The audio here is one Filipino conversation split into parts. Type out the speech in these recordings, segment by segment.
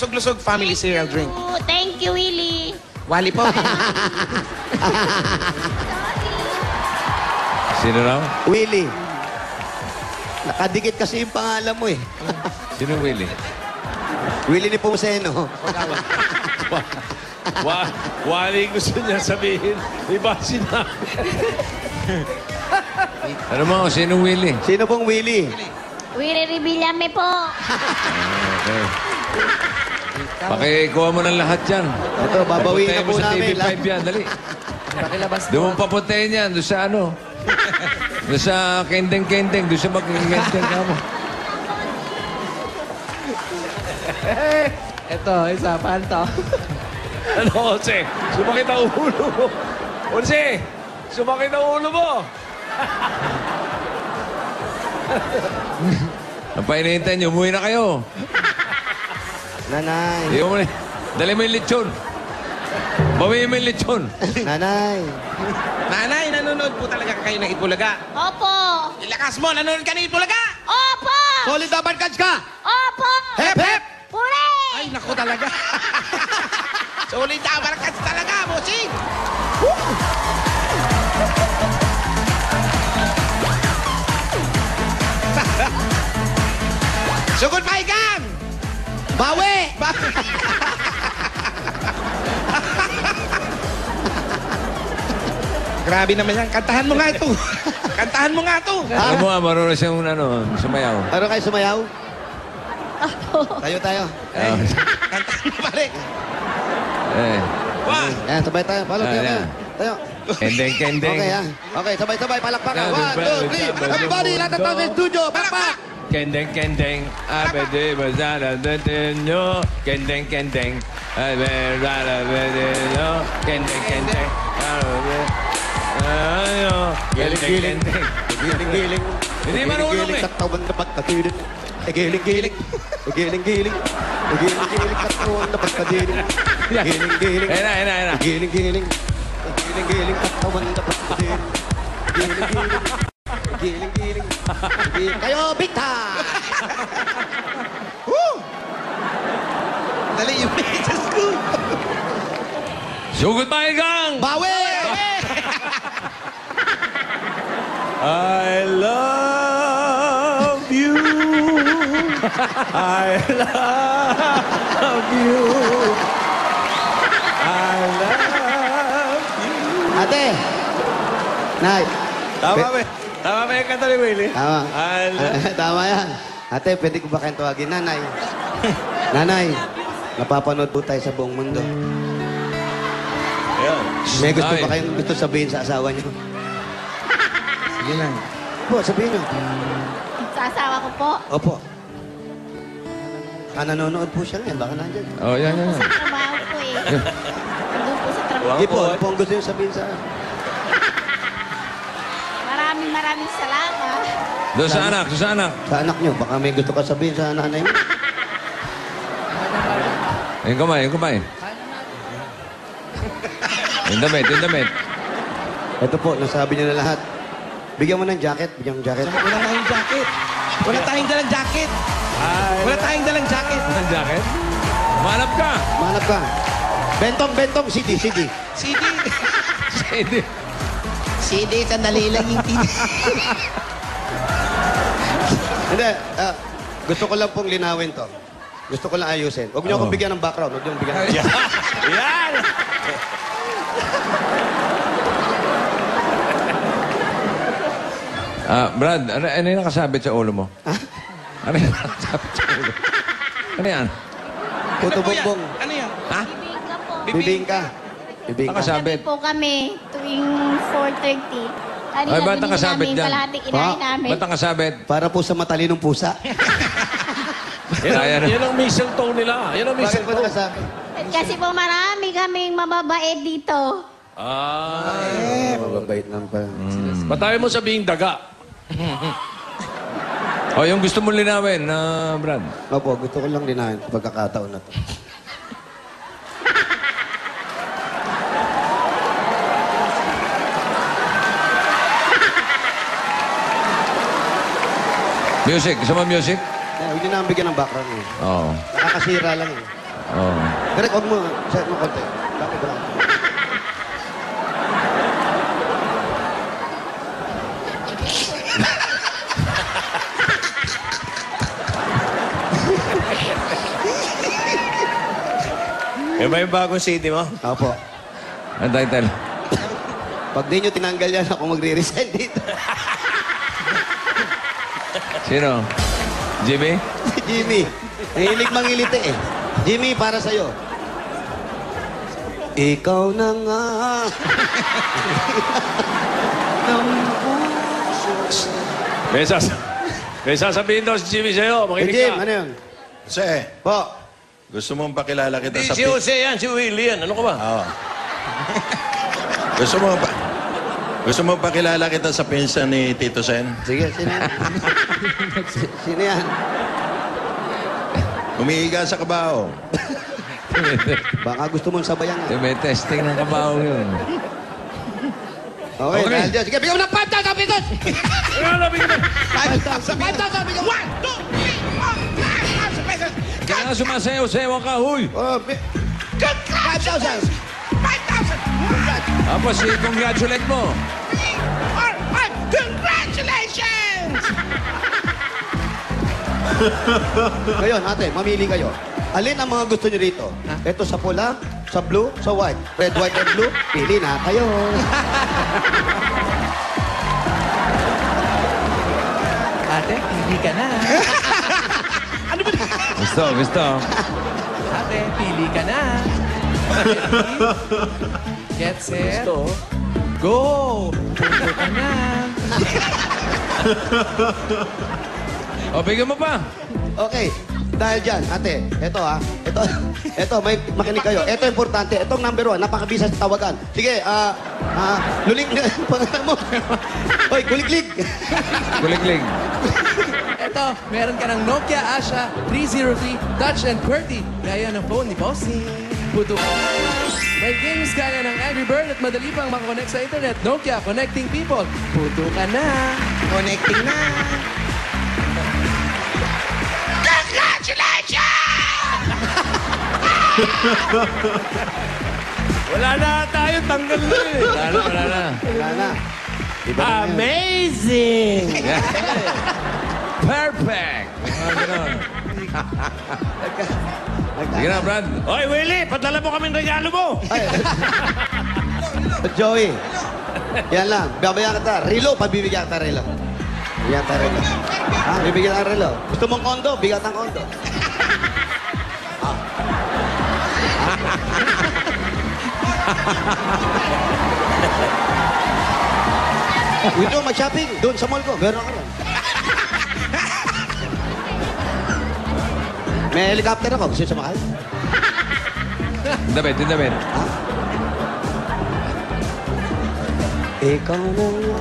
lusog-lusog family cereal drink. Thank you, Willie. Wally po. Sino raw? Willie. Nakadikit kasi yung pangalan mo eh. Sino Willie? Willie ni Pumseno. Wali gusto niya sabihin. Iba sinabi. Ano mo, sino Willie? Sino pong Willie? Willie Revillame po. Okay. Pakikuha mo ng lahat yan. Ito, babawiin na Papuntahin po mo sa namin. TV5 yan, dali. Doon mo papuntahin yan, doon sa ano. Doon sa kendeng-kendeng, doon sa mag-kendeng ka mo. Ito, isa, panto. Ano, Jose? Sumakit ang ulo mo. Jose! Sumakit ang ulo mo. Ang painitan niyo, umuwi na kayo. Nanay. Iyo mo na. Dali mo yung lechon. Bawiin mo yung lechon. Nanay. Nanay, nanonood po talaga kayo ng Itbulaga. Opo. Ilakas mo, nanonood ka ng Itbulaga. Opo. Solid na barkads ka! Opo. Hep, hep! Hooray! Ay, naku talaga. Solid na barkads talaga, bossing. Sugod pa ikan! Bawi! Grabe naman yan. Kantahan mo nga ito. Kantahan mo nga ito. Alam mo, marunong siyang ano, sumayaw. Ano kayo sumayaw? Tayo tayo. Ah, Kantahan mo pare. eh. One. Yan, sabay tayo. Palo tayo. Ayan. Tayo. Kendeng-kendeng. Okay, yan. Okay, sabay-sabay. Palakpakan. Yan, 1, 2, 3. Everybody, lahat ng tao sa studio. Palakpak! Kendeng-kendeng. Abede, bazara, datenyo. Kendeng-kendeng. Abede, datenyo. Kendeng-kendeng. Kendeng-kendeng. Giling-giling. Hindi marunong eh. Katawan na pagkatilit. Giling-giling. Giling-giling. Giling-giling. Katawan na pagkatilit. Giling-giling. Ayun na. Giling-giling. Giling-giling. Katawan na pagkatilit. Giling-giling. Giling-giling. Kayo, big time! Dali yung messages ko. Sugod pa igang! Bawi! I love you. I love you. I love you. Ate! Nay! Tama ba? Tama ba yung kanta ni Willie? Tama. I love Tama yan. Ate, pwede ko ba kayong tawagin? Nanay. Nanay, napapanood po tayo sa buong mundo. Ayun. May gusto Ay. ba kayong gusto sabihin sa asawa niyo? Sige lang. Po, sabihin niyo. Sa asawa ko po. Opo. Nanonood po siya ngayon. Baka nandyan. Oh, yan. Sa trabaho po eh. Nandun po sa trabaho. Hindi po. Ano po ang gusto niyo sabihin sa... Maraming salamat. Doon sa anak. Sa anak niyo? Baka may gusto ka sabihin sa nanay mo. Yung kamay. Yung damit. Ito po, nasabi niyo na lahat. Bigyan mo ng jacket. Bigyan mo ng jacket. Wala tayong jacket. Wala tayong dalang jacket. Wala tayong dalang jacket. Ang jacket? Manap ka! Mahanap ka. Bentong. CD. CD. Hindi. CD, sandali lang yung CD. Hindi. Gusto ko lang pong linawin to. Gusto ko lang ayusin. Huwag niyo akong bigyan ng background. Huwag niyo akong bigyan ng Yan! Brad, ano yung nakasabit sa ulo mo? Ha? Ano yung nakasabit sa ulo? Ano yan? Puto Ano po yan? bongbong. Ano yan? Ha? Bibingka po. Bibingka. Bibingka. Nakasabit. Gabi po kami tuwing 4:30. Kanina Ay, ba't binili nakasabit namin dyan? kalahating inahin namin. Ba't nakasabit? Para po sa matalinong pusa. Yan ang mistletoe nila. Yan ang Bakit po mistletoe. nakasabi? Kasi po marami kaming mababait dito. Mababait naman pala. Patayin mo sabihin daga. O, yung gusto mong linawin, Brad. Opo, gusto ko lang linawin sa pagkakataon na to. Music. Gusto mo music? Huwag niyo na ang bigyan ng background eh. Oo. Nakakasira lang eh. Oh. Direk, huwag mo. Set mo konti. Bakit ba? Yan ba yung bagong CD mo? Opo. Ang title. Pag di nyo tinanggal yan, ako magre-resign dito. Sino? Jimmy? Jimmy. Nahilig mangiliti eh. Jimmy, para sa'yo. Ikaw na nga. May sasabihin daw si Jimmy sa'yo. Eh, Makinig Jim, ka. ano yun? Jose, Po. gusto mong pakilala kita Hindi sa... si Jose yan, si Willie yan. Ano ka ba? Oo. Gusto mo pakilala kita sa pinsan ni Tito Sen? Sige, sino yan? Sino yan? Umiiga sa kabaho. Baka gusto mong sabayan nga. May testing ng kabaho yun. Okay, dahil dyan. Sige, bigyan mo ng 5,000 pesos! Ano, bigyan mo. 5,000 bigyan mo! 1, 2, 3, 4, 5,000 pesos! Kaya nga sumasayaw-sayaw ka, huy! Oh, 5,000! 5,000! Tapos i-congratulate mo. Congratulations! Ngayon, ate, mamili kayo. Alin ang mga gusto nyo rito? Ito sa pula, sa blue, sa white. Red, white, and blue. Pili na kayo. Ate, pili ka na. Gusto. Ate, pili ka na. Get set. Go! Pili ka na. O, bigyan mo pa. Okay. Dahil dyan, ate, ito ito, may makinig kayo. Ito importante. Itong number 1, napakabisa sa tawagan. Sige, luling na pangalan mo. Hoy, kuliglig. Kuliglig. Ito, meron ka ng Nokia Asha 303 Touch and QWERTY. Gaya ng phone ni Bossy. Puto ka na. May games gaya ng Angry Bird at madali pang makakonect sa internet. Nokia, connecting people. Puto ka na. Connecting na. Wala na tayo, tanggal na eh. Wala na. Wala na. Iba na yan. Amazing! Perfect! Mga ganon. Sige na, Brad. Oy, Willie, padala mo kaming regalo mo. Ay. Joey. Yan lang. Babayan kita. Relo, pabibigyan kita relo. Bigyan kita relo. Ha? Bibigyan kita relo. Gusto mong kondo? Bigyan kita ng kondo. Gusto mo mag-shopping? Doon sa mall ko. Meron ako rin. May helicopter ako. Gusto nyo sumakay? Damit. Ha? Ikaw na nga.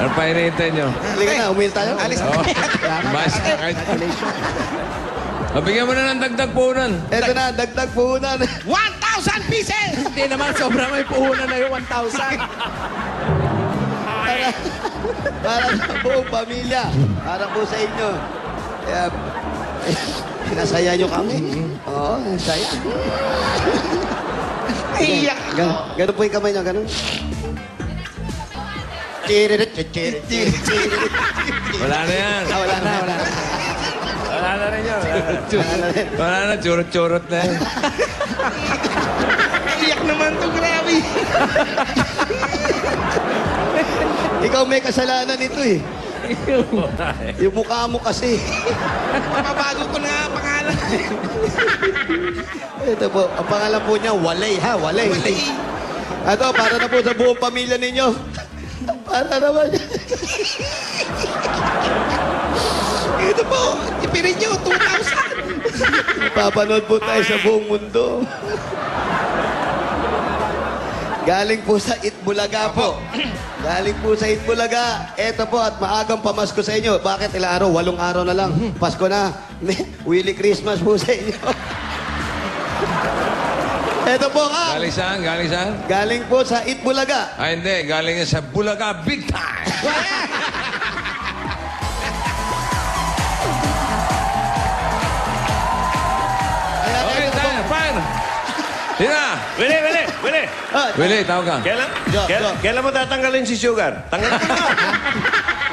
Ano pa hinihintay nyo? Halika na, umil tayo. Alis Oo. Mas O, bigyan mo na ng dagdag puhunan. Ito na, dagdag puhunan. 1,000 pieces! Hindi naman, sobrang may puhunan na yung 1,000. Para sa buong pamilya. Para po sa inyo. Kaya, pinasaya nyo kami. Oo, saya. Iyak ako. Ganun po yung kamay nyo, ganun. Chiririt, chiririt, chiririt. Wala na yan. Wala na. Wala na rin yun. Wala na, churot-churot na yan. Iyak naman to, grabe. Ikaw may kasalanan ito eh. Yung mukha mo kasi. Mababago ko na pangalan. Ito po, ang pangalan po niya, Walay ha, Walay. Ito, para na po sa buong pamilya ninyo. Para naman. Ito po, ipirin nyo, 2,000. Papanood po tayo sa buong mundo. Galing po sa Itbulaga po. Galing po sa Itbulaga. Ito po, at maagang pamasko sa inyo. Bakit ilang araw? 8 araw na lang. Pasko na. Willy Christmas po sa inyo. Ito po ka. Galing saan? Galing po sa Itbulaga. Ah, hindi. Galing yan sa Bulaga Big Time. Sino na? Willie. Ah, Willie, tawag ka. Kailan mo tatanggalin si Sugar? Tanggalin mo na.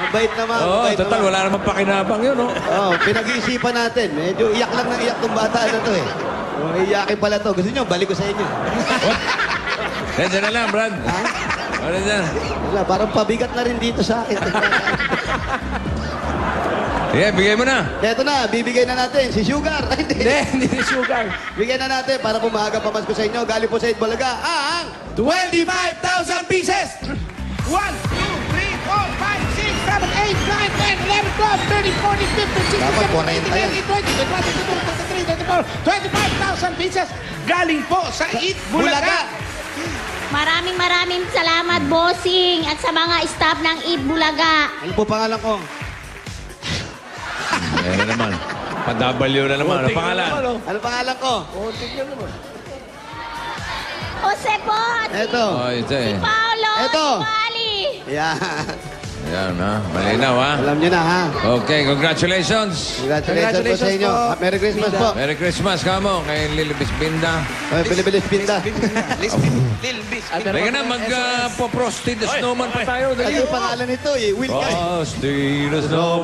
mabait naman, Oo, mabait total, naman. wala namang pakinabang yun, oh. Oh, pinag-iisipan natin. Medyo iyak lang ng iyak tong bata na to eh. Oh, iyakin pala to. Gusto nyo, balik ko sa inyo. Diyan na lang, Brad. Ano dyan? Wala, parang pabigat na rin dito sa akin. Sige, bigay mo na. Eto na, bibigay na natin si Sugar. Hindi si Sugar. Bigyan na natin para pumaga pamasko sa inyo. Galing po sa Itbulaga, ang 25,000 pieces! 1, 2, 3, 4, 5, 6, 7, 8, 9, 10, 11, 12, 13, 14, 15, 16, Dapat 17, 18, 19, 20, 21, 23, 24, 25,000 pieces galing po sa Eat Bulaga. Maraming salamat, bossing, at sa mga staff ng Eat Bulaga. Ano po pangalan ko? Ayan na naman. Pa-W na naman. Ano pangalan? Ano pangalan ko? Jose po, at Eto. Oh, ito eh. Paolo, Eto. at Wally. Yan. Ayan, ha? Malinaw, ha? Alam nyo na, ha? Okay, congratulations. Congratulations po sa inyo. po. Merry Christmas po. Merry Christmas, kamo, kay Lily Bispinda. Ay, Bilibilis Pinda. Teka na, mag-po-prosty the snowman pa tayo. Ano Dali. yung pangalan nito eh? Will Guy. Frosty the snowman.